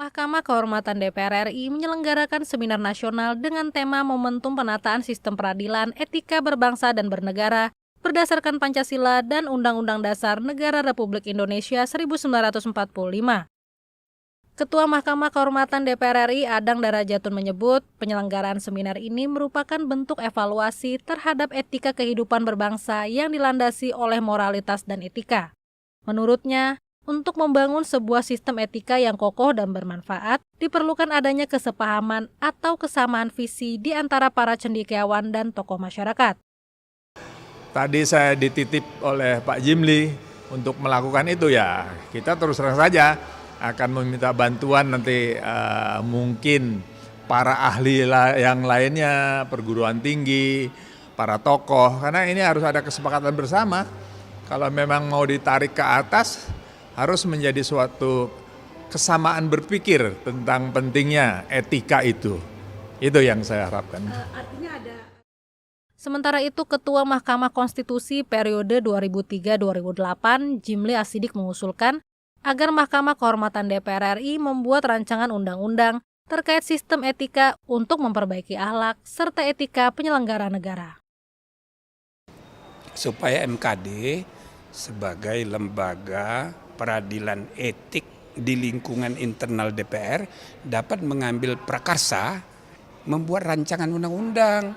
Mahkamah Kehormatan DPR RI menyelenggarakan seminar nasional dengan tema Momentum Penataan Sistem Peradilan Etika Berbangsa dan Bernegara berdasarkan Pancasila dan Undang-Undang Dasar Negara Republik Indonesia 1945. Ketua Mahkamah Kehormatan DPR RI Adang Darajatun menyebut penyelenggaraan seminar ini merupakan bentuk evaluasi terhadap etika kehidupan berbangsa yang dilandasi oleh moralitas dan etika. Menurutnya, untuk membangun sebuah sistem etika yang kokoh dan bermanfaat, diperlukan adanya kesepahaman atau kesamaan visi di antara para cendekiawan dan tokoh masyarakat. Tadi saya dititip oleh Pak Jimli untuk melakukan itu, ya kita terus terang saja akan meminta bantuan nanti mungkin para ahli yang lainnya, perguruan tinggi, para tokoh, karena ini harus ada kesepakatan bersama. Kalau memang mau ditarik ke atas, harus menjadi suatu kesamaan berpikir tentang pentingnya etika itu. Itu yang saya harapkan. Sementara itu, Ketua Mahkamah Konstitusi periode 2003-2008, Jimli Asidik mengusulkan agar Mahkamah Kehormatan DPR RI membuat rancangan undang-undang terkait sistem etika untuk memperbaiki akhlak serta etika penyelenggara negara. Supaya MKD sebagai lembaga peradilan etik di lingkungan internal DPR dapat mengambil prakarsa membuat rancangan undang-undang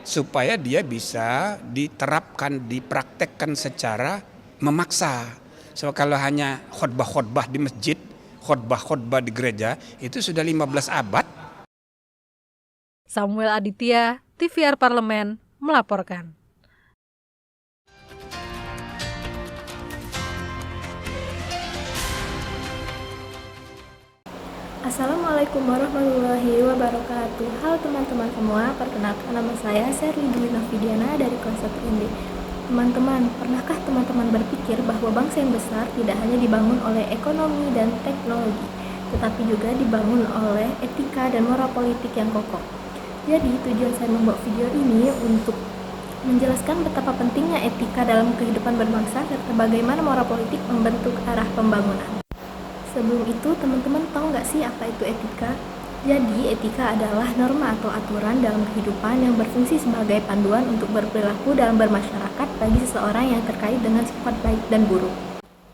supaya dia bisa diterapkan, dipraktekkan secara memaksa. So kalau hanya khotbah-khotbah di masjid, khotbah-khotbah di gereja, itu sudah 15 abad. Samuel Aditya, TVR Parlemen, melaporkan. Assalamualaikum warahmatullahi wabarakatuh. Halo teman-teman semua, perkenalkan nama saya Sherly Dwi Novidiana dari kelas 1 MD. Teman-teman, pernahkah teman-teman berpikir bahwa bangsa yang besar tidak hanya dibangun oleh ekonomi dan teknologi, tetapi juga dibangun oleh etika dan moral politik yang kokoh? Jadi, tujuan saya membuat video ini untuk menjelaskan betapa pentingnya etika dalam kehidupan berbangsa serta bagaimana moral politik membentuk arah pembangunan. Sebelum itu, teman-teman tahu nggak sih apa itu etika? Jadi, etika adalah norma atau aturan dalam kehidupan yang berfungsi sebagai panduan untuk berperilaku dalam bermasyarakat bagi seseorang yang terkait dengan sifat baik dan buruk.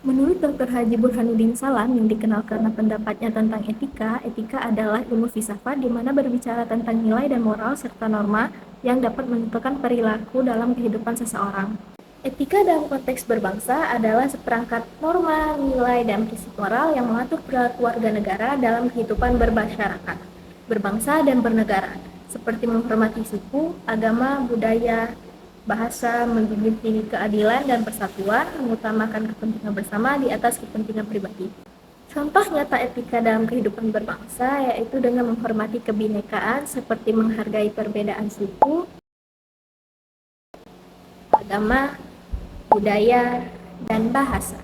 Menurut Dr. Haji Burhanuddin Salam yang dikenal karena pendapatnya tentang etika, etika adalah ilmu filsafat di mana berbicara tentang nilai dan moral serta norma yang dapat menentukan perilaku dalam kehidupan seseorang. Etika dalam konteks berbangsa adalah seperangkat norma, nilai, dan prinsip moral yang mengatur perilaku warga negara dalam kehidupan bermasyarakat, berbangsa, dan bernegara, seperti menghormati suku, agama, budaya, bahasa, menjunjung tinggi keadilan dan persatuan, mengutamakan kepentingan bersama di atas kepentingan pribadi. Contoh nyata etika dalam kehidupan berbangsa yaitu dengan menghormati kebinekaan seperti menghargai perbedaan suku, agama, budaya, dan bahasa.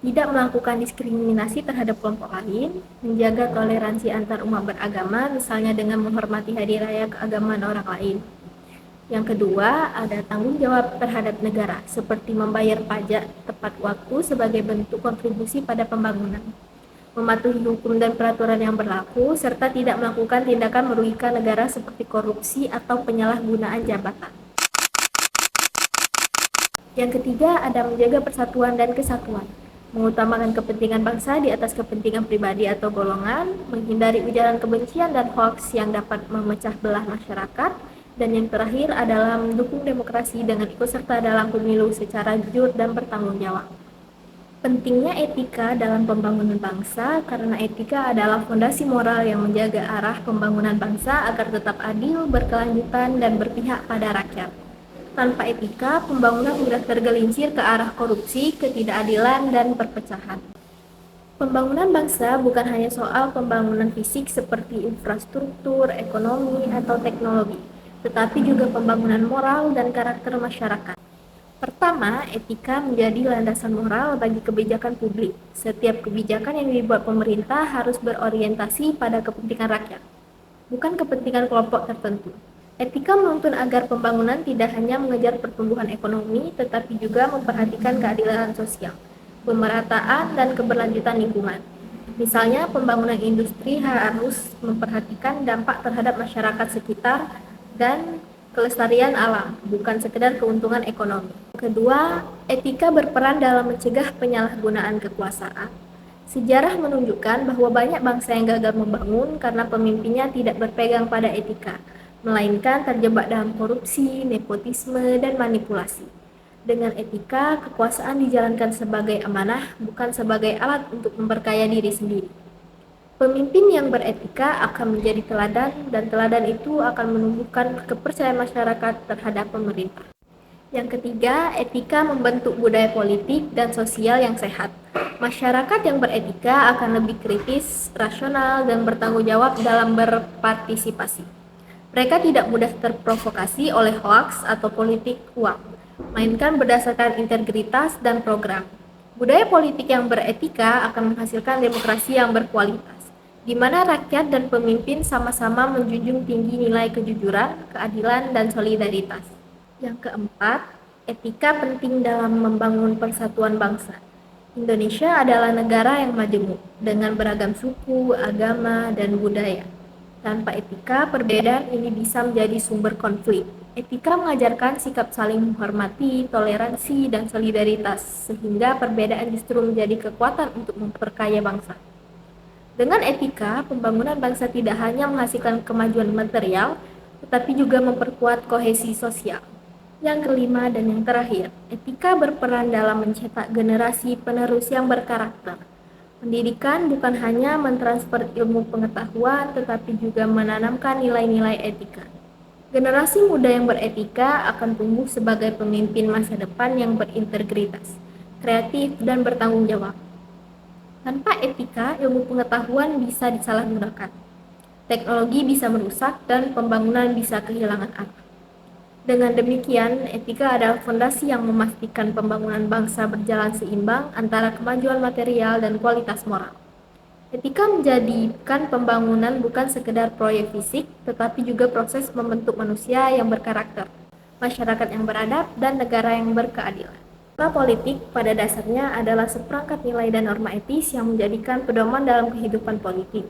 Tidak melakukan diskriminasi terhadap kelompok lain, menjaga toleransi antar umat beragama, misalnya dengan menghormati hari raya keagamaan orang lain. Yang kedua, ada tanggung jawab terhadap negara, seperti membayar pajak tepat waktu sebagai bentuk kontribusi pada pembangunan, mematuhi hukum dan peraturan yang berlaku, serta tidak melakukan tindakan merugikan negara seperti korupsi atau penyalahgunaan jabatan. Yang ketiga, ada menjaga persatuan dan kesatuan, mengutamakan kepentingan bangsa di atas kepentingan pribadi atau golongan, menghindari ujaran kebencian dan hoaks yang dapat memecah belah masyarakat, dan yang terakhir adalah mendukung demokrasi dengan ikut serta dalam pemilu secara jujur dan bertanggung jawab. Pentingnya etika dalam pembangunan bangsa karena etika adalah fondasi moral yang menjaga arah pembangunan bangsa agar tetap adil, berkelanjutan, dan berpihak pada rakyat. Tanpa etika, pembangunan mudah tergelincir ke arah korupsi, ketidakadilan, dan perpecahan. Pembangunan bangsa bukan hanya soal pembangunan fisik seperti infrastruktur, ekonomi, atau teknologi, tetapi juga pembangunan moral dan karakter masyarakat. Pertama, etika menjadi landasan moral bagi kebijakan publik. Setiap kebijakan yang dibuat pemerintah harus berorientasi pada kepentingan rakyat, bukan kepentingan kelompok tertentu. Etika menuntun agar pembangunan tidak hanya mengejar pertumbuhan ekonomi, tetapi juga memperhatikan keadilan sosial, pemerataan, dan keberlanjutan lingkungan. Misalnya, pembangunan industri harus memperhatikan dampak terhadap masyarakat sekitar dan kelestarian alam, bukan sekedar keuntungan ekonomi. Kedua, etika berperan dalam mencegah penyalahgunaan kekuasaan. Sejarah menunjukkan bahwa banyak bangsa yang gagal membangun karena pemimpinnya tidak berpegang pada etika, melainkan terjebak dalam korupsi, nepotisme, dan manipulasi. Dengan etika, kekuasaan dijalankan sebagai amanah, bukan sebagai alat untuk memperkaya diri sendiri. Pemimpin yang beretika akan menjadi teladan, dan teladan itu akan menumbuhkan kepercayaan masyarakat terhadap pemerintah. Yang ketiga, etika membentuk budaya politik dan sosial yang sehat. Masyarakat yang beretika akan lebih kritis, rasional, dan bertanggung jawab dalam berpartisipasi. Mereka tidak mudah terprovokasi oleh hoaks atau politik uang, melainkan berdasarkan integritas dan program. Budaya politik yang beretika akan menghasilkan demokrasi yang berkualitas, di mana rakyat dan pemimpin sama-sama menjunjung tinggi nilai kejujuran, keadilan, dan solidaritas. Yang keempat, etika penting dalam membangun persatuan bangsa. Indonesia adalah negara yang majemuk, dengan beragam suku, agama, dan budaya. Tanpa etika, perbedaan ini bisa menjadi sumber konflik. Etika mengajarkan sikap saling menghormati, toleransi, dan solidaritas, sehingga perbedaan justru menjadi kekuatan untuk memperkaya bangsa. Dengan etika, pembangunan bangsa tidak hanya menghasilkan kemajuan material, tetapi juga memperkuat kohesi sosial. Yang kelima dan yang terakhir, etika berperan dalam mencetak generasi penerus yang berkarakter. Pendidikan bukan hanya mentransfer ilmu pengetahuan, tetapi juga menanamkan nilai-nilai etika. Generasi muda yang beretika akan tumbuh sebagai pemimpin masa depan yang berintegritas, kreatif, dan bertanggung jawab. Tanpa etika, ilmu pengetahuan bisa disalahgunakan, teknologi bisa merusak, dan pembangunan bisa kehilangan arah. Dengan demikian, etika adalah fondasi yang memastikan pembangunan bangsa berjalan seimbang antara kemajuan material dan kualitas moral. Etika menjadikan pembangunan bukan sekedar proyek fisik, tetapi juga proses membentuk manusia yang berkarakter, masyarakat yang beradab, dan negara yang berkeadilan. Moral politik pada dasarnya adalah seperangkat nilai dan norma etis yang menjadikan pedoman dalam kehidupan politik.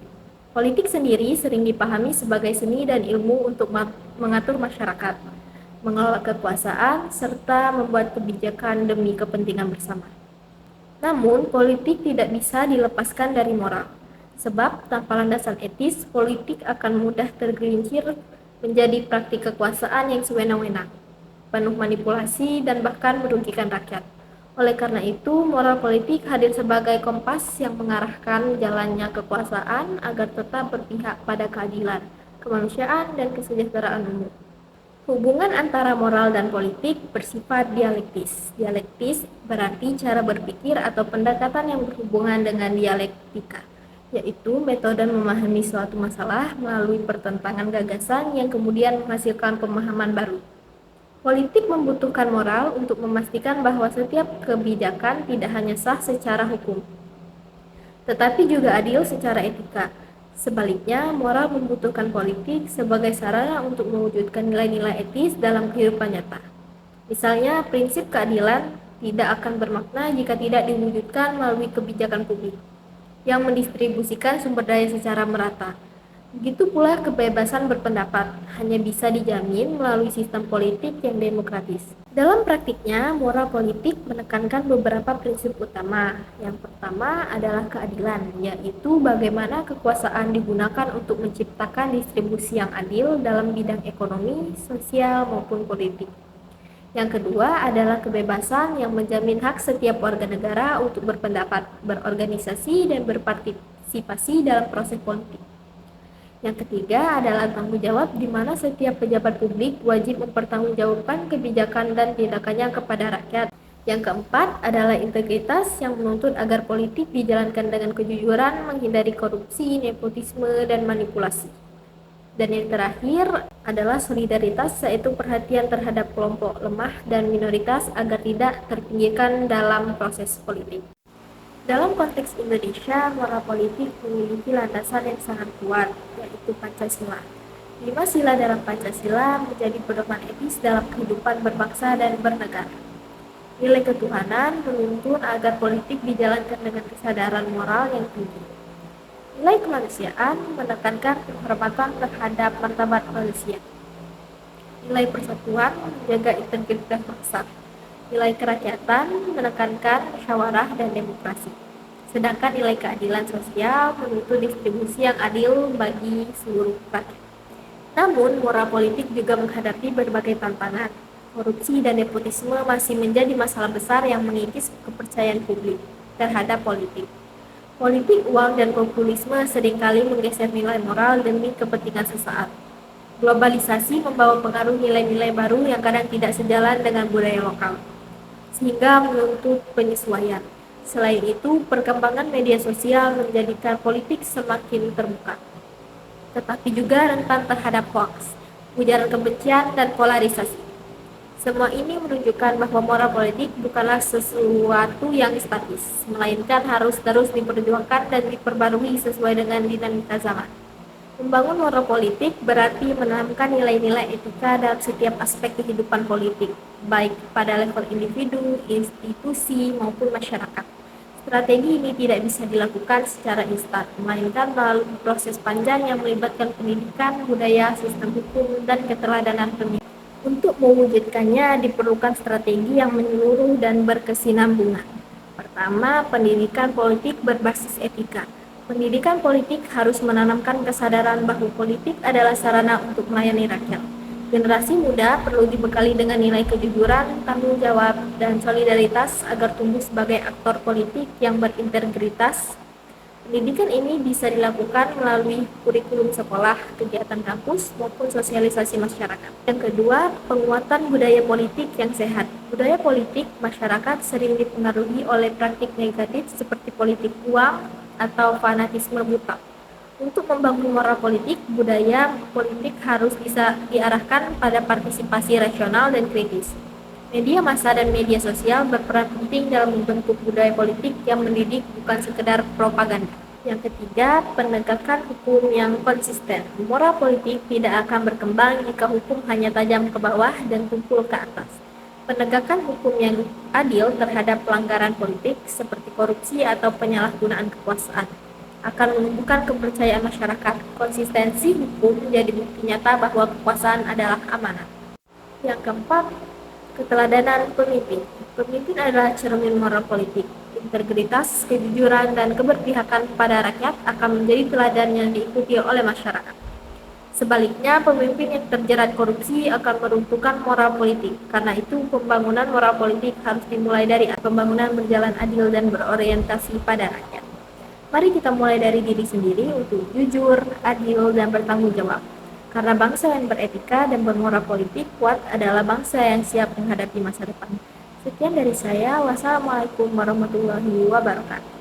Politik sendiri sering dipahami sebagai seni dan ilmu untuk mengatur masyarakat, mengelola kekuasaan, serta membuat kebijakan demi kepentingan bersama. Namun, politik tidak bisa dilepaskan dari moral, sebab tanpa landasan etis, politik akan mudah tergelincir menjadi praktik kekuasaan yang sewenang-wenang, penuh manipulasi, dan bahkan merugikan rakyat. Oleh karena itu, moral politik hadir sebagai kompas yang mengarahkan jalannya kekuasaan agar tetap berpihak pada keadilan, kemanusiaan, dan kesejahteraan umum. Hubungan antara moral dan politik bersifat dialektis. Dialektis berarti cara berpikir atau pendekatan yang berhubungan dengan dialektika, yaitu metode memahami suatu masalah melalui pertentangan gagasan yang kemudian menghasilkan pemahaman baru. Politik membutuhkan moral untuk memastikan bahwa setiap kebijakan tidak hanya sah secara hukum, tetapi juga adil secara etika. Sebaliknya, moral membutuhkan politik sebagai sarana untuk mewujudkan nilai-nilai etis dalam kehidupan nyata. Misalnya, prinsip keadilan tidak akan bermakna jika tidak diwujudkan melalui kebijakan publik yang mendistribusikan sumber daya secara merata. Begitu pula kebebasan berpendapat hanya bisa dijamin melalui sistem politik yang demokratis. Dalam praktiknya, moral politik menekankan beberapa prinsip utama. Yang pertama adalah keadilan, yaitu bagaimana kekuasaan digunakan untuk menciptakan distribusi yang adil dalam bidang ekonomi, sosial, maupun politik. Yang kedua adalah kebebasan yang menjamin hak setiap warga negara untuk berpendapat, berorganisasi, dan berpartisipasi dalam proses politik. Yang ketiga adalah tanggung jawab, di mana setiap pejabat publik wajib mempertanggungjawabkan kebijakan dan tindakannya kepada rakyat. Yang keempat adalah integritas yang menuntut agar politik dijalankan dengan kejujuran, menghindari korupsi, nepotisme, dan manipulasi. Dan yang terakhir adalah solidaritas, yaitu perhatian terhadap kelompok lemah dan minoritas agar tidak terpinggirkan dalam proses politik. Dalam konteks Indonesia, moral politik memiliki landasan yang sangat kuat, yaitu Pancasila. 5 sila dalam Pancasila menjadi pedoman etis dalam kehidupan berbangsa dan bernegara. Nilai ketuhanan menuntun agar politik dijalankan dengan kesadaran moral yang tinggi. Nilai kemanusiaan menekankan penghormatan terhadap martabat manusia. Nilai persatuan menjaga integritas bangsa. Nilai kerakyatan menekankan musyawarah dan demokrasi. Sedangkan nilai keadilan sosial menuntut distribusi yang adil bagi seluruh rakyat. Namun, moral politik juga menghadapi berbagai tantangan. Korupsi dan nepotisme masih menjadi masalah besar yang mengikis kepercayaan publik terhadap politik. Politik uang dan populisme seringkali menggeser nilai moral demi kepentingan sesaat. Globalisasi membawa pengaruh nilai-nilai baru yang kadang tidak sejalan dengan budaya lokal, sehingga menuntut penyesuaian. Selain itu, perkembangan media sosial menjadikan politik semakin terbuka, tetapi juga rentan terhadap hoaks, ujaran kebencian, dan polarisasi. Semua ini menunjukkan bahwa moral politik bukanlah sesuatu yang statis, melainkan harus terus diperjuangkan dan diperbarui sesuai dengan dinamika zaman. Membangun moral politik berarti menanamkan nilai-nilai etika dalam setiap aspek kehidupan politik, baik pada level individu, institusi, maupun masyarakat. Strategi ini tidak bisa dilakukan secara instan, melainkan melalui proses panjang yang melibatkan pendidikan, budaya, sistem hukum, dan keteladanan pemimpin. Untuk mewujudkannya diperlukan strategi yang menyeluruh dan berkesinambungan. Pertama, pendidikan politik berbasis etika. Pendidikan politik harus menanamkan kesadaran bahwa politik adalah sarana untuk melayani rakyat. Generasi muda perlu dibekali dengan nilai kejujuran, tanggung jawab, dan solidaritas agar tumbuh sebagai aktor politik yang berintegritas. Pendidikan ini bisa dilakukan melalui kurikulum sekolah, kegiatan kampus, maupun sosialisasi masyarakat. Yang kedua, penguatan budaya politik yang sehat. Budaya politik masyarakat sering dipengaruhi oleh praktik negatif seperti politik uang atau fanatisme buta. Untuk membangun moral politik, budaya politik harus bisa diarahkan pada partisipasi rasional dan kritis. Media massa dan media sosial berperan penting dalam membentuk budaya politik yang mendidik, bukan sekedar propaganda. Yang ketiga, penegakan hukum yang konsisten. Moral politik tidak akan berkembang jika hukum hanya tajam ke bawah dan tumpul ke atas. Penegakan hukum yang adil terhadap pelanggaran politik seperti korupsi atau penyalahgunaan kekuasaan akan menumbuhkan kepercayaan masyarakat. Konsistensi hukum menjadi bukti nyata bahwa kekuasaan adalah amanat. Yang keempat, keteladanan pemimpin. Pemimpin adalah cermin moral politik. Integritas, kejujuran, dan keberpihakan pada rakyat akan menjadi teladan yang diikuti oleh masyarakat. Sebaliknya, pemimpin yang terjerat korupsi akan meruntuhkan moral politik. Karena itu, pembangunan moral politik harus dimulai dari pembangunan berjalan adil dan berorientasi pada rakyat. Mari kita mulai dari diri sendiri untuk jujur, adil, dan bertanggung jawab. Karena bangsa yang beretika dan bermoral politik kuat adalah bangsa yang siap menghadapi masa depan. Sekian dari saya. Wassalamualaikum warahmatullahi wabarakatuh.